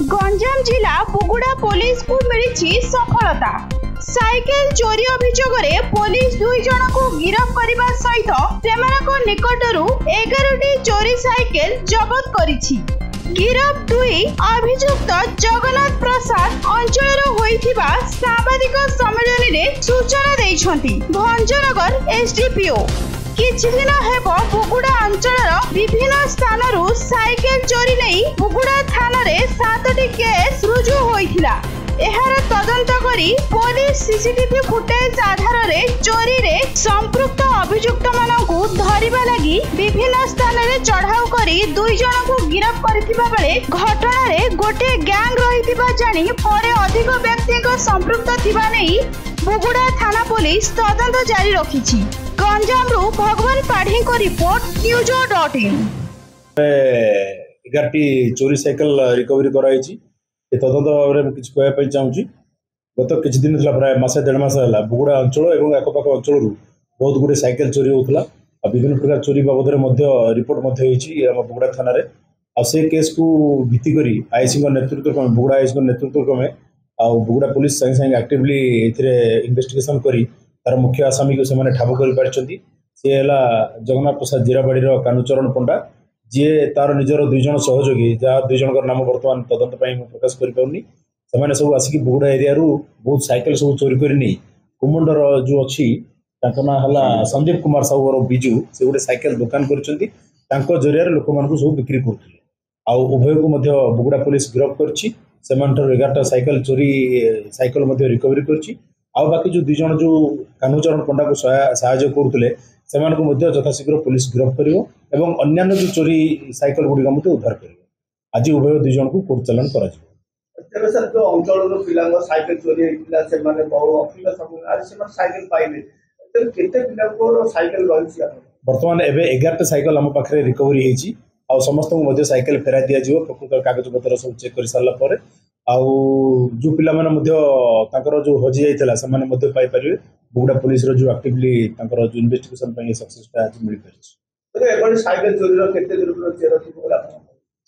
गंजाम जिला बुगुड़ा पुलिस को मिली सफलता। साइकेल चोरी अभियोग में पुलिस 2 जन को गिरफ्त करने सहित निकटरू 11टी चोरी साइकेल जबत करिछि। गिरफ्त 2 अभियुक्त जगन्नाथ प्रसाद अंचल होइथिबा सांबादिक सम्मेलन में सूचना देइछंती भंजनगर एसडीपीओ। किछि दिन हेब बुगुड़ा अंचल विभिन्न स्थान साइकेल चोरी नहीं बुगुड़ा थाना रे 7टी केस रुजु होइथिला। एहार तदंत करी पुलिस सीसीटीवी फुटेज आधार रे चोरी रे संपृक्त अभियुक्त मानकु धरिबा लागि विभिन्न स्थान रे चढ़ाऊ करी 2 जन को गिरफ्त करथिबा बेले घटना रे गोटे गैंग रहिथिबा जानी परे अधिक व्यक्ति को संपृक्त थिबा नै बुगुड़ा थाना पुलिस तदंत जारी रखिछि। गंजाम रु भगवान पाढ़ी को रिपोर्ट न्यूज.in। 11टी चोरी साइकेल रिकवरी कराई तदंत भाव में किसी कहवाई चाहूँगी। गत किसी दिन था प्राय मासे 1.5 मास है बुगुड़ा अंचल और आखपाख अंचल बहुत गुड़े साइकेल चोरी होता विभिन्न प्रकार चोरी बाबद रिपोर्ट बुगुड़ा थाना से केस को भित्ति कर आईसी नेतृत्व क्रमे बुगुड़ा आईसी नेतृत्व क्रमे बुगुड़ा पुलिस संगे संगे एक्टिवली इन्वेस्टिगेशन करी तार मुख्य आसामी को से ठाब कर जगन्नाथ प्रसाद जीराबाड़ी कानुचरण पंडा जी तार निजर 2 जन सहयोगी जहाँ 2 जन नाम बर्तमान तदंत प्रकाश कर सब आसिक बुगुड़ा एरिया बहुत साइकेल सब चोरी करनी कुमुंडर जो अच्छी ना है संदीप कुमार साहू और बिजू से गोटे साइकेल दुकान कर जरिया लोक मानक सब बिक्री करते उभय को बुगुड़ा पुलिस गिरफ्त कर 11टा साइकेल चोरी साइकेल रिकवरी कर बाकी जो 2 जन जो कानुचरण पंडा को साहाय्य करुले यथाशीघ्र पुलिस गिरफ्त कर अन्य जो चोरी साइकेल गुड़िक उद्धार कर आज उभय 2 जन को कोर्ट चालान कर बर्तमान एवं 11टा साइकेल आम पाखे रिकवरी होती समस्त साइकेल फेरा दि प्रकृत कागज पत्र सब चेक कर सारापर जो पिला जो हजि जाइए से बुगुड़ा पुलिस जो एक्टिवली जो इन्वेस्टिगेशन सक्सेसटा आज मिल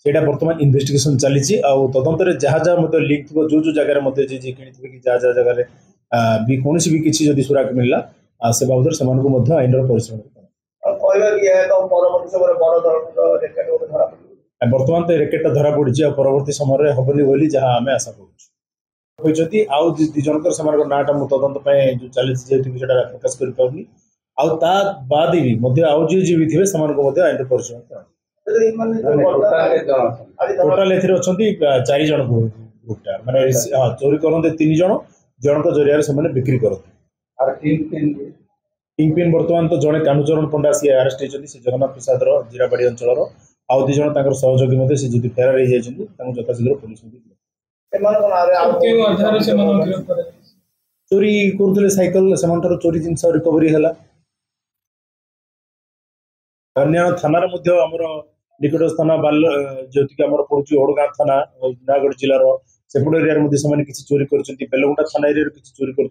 पार बर्तमान इन्वेस्टिगेशन चली तदंत जहाँ जहाँ लिंक थी जो जगह कि जहाँ जहाँ जगह भी कौन भी किसी जदि सुराग मिलला से बाबद से आईन परिश्रम बर्तमान तो रेकेटा धरा पड़ी परवर्ती समय हेनी बोली जहाँ आम आशा करुँच आउ 2 जनकर नाटा मुझे तदंत जो चली प्रकाश कर बाद भी आउ जी भी थे आईन परिश्रम टोटाल अच्छा 4 जन ग्रुपटा माने चोरी करते 3 जन जनक जरिया से बिक्री करते किंगपिन बर्तमान तो जड़े कानुचरण पंडा सी अरेस्ट होती से जगन्नाथ प्रसाद जीराबाड़ी अंचल आउ 2 जन सहयोगी से जो फेरार हो यथाशीघ्र पुलिस चोरी करुले साइकेल से चोरी जिनस रिकवरी है अन्य थाना आमर निकटस्थ थाना जो पड़ू ओडगाँ थाना नयागढ़ जिलार सेपट एरिया से किसी चोरी कर बेलगुंडा थाना एरिया किसी चोरी कर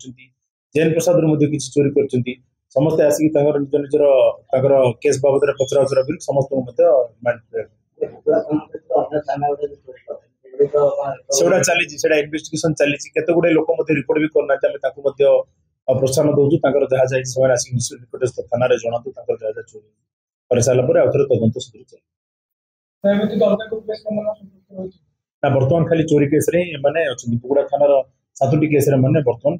जैन प्रसाद किसी चोरी कर समस्ते आसिक निज निजर केस बाबद पचरा उचरा कर समस्त चली इन्वेस्टिगेशन चली केते गुडे लोक रिपोर्ट भी करना प्रोत्साहन दौचु जहाँ जाए आसिक निकटस्थ थाना जनातु जहाँ जहाँ चोरी कर सारापर आउ थे तदंत शुरू चल बर्तमान खाली चोरी केस बुगुड़ा थाना 7टी केस बर्तमान